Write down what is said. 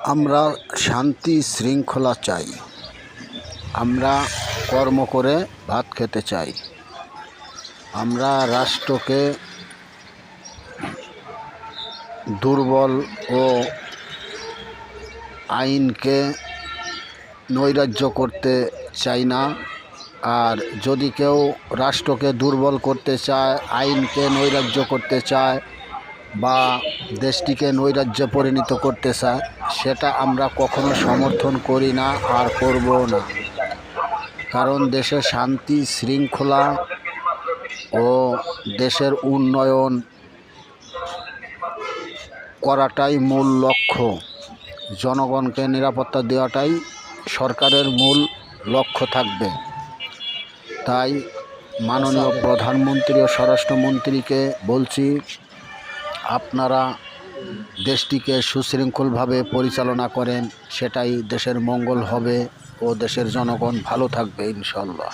আমরা শান্তি শৃঙ্খলা চাই। আমরা কর্ম করে ভাত খেতে চাই। আমরা রাষ্ট্রকে দুর্বল ও আইনকে নৈরাজ্য করতে চাই না। আর যদি কেউ রাষ্ট্রকে দুর্বল করতে চায়, আইনকে নৈরাজ্য করতে চায় বা দেশটিকে নৈরাজ্যে পরিণত করতে চায়, সেটা আমরা কখনো সমর্থন করি না আর করবও না। কারণ দেশে শান্তি শৃঙ্খলা ও দেশের উন্নয়ন করাটাই মূল লক্ষ্য। জনগণকে নিরাপত্তা দেওয়াটাই সরকারের মূল লক্ষ্য থাকবে। তাই মাননীয় প্রধানমন্ত্রী ও স্বরাষ্ট্রমন্ত্রীকে বলছি, আপনারা দেশটিকে সুশৃঙ্খলভাবে পরিচালনা করেন, সেটাই দেশের মঙ্গল হবে ও দেশের জনগণ ভালো থাকবে ইনশাআল্লাহ।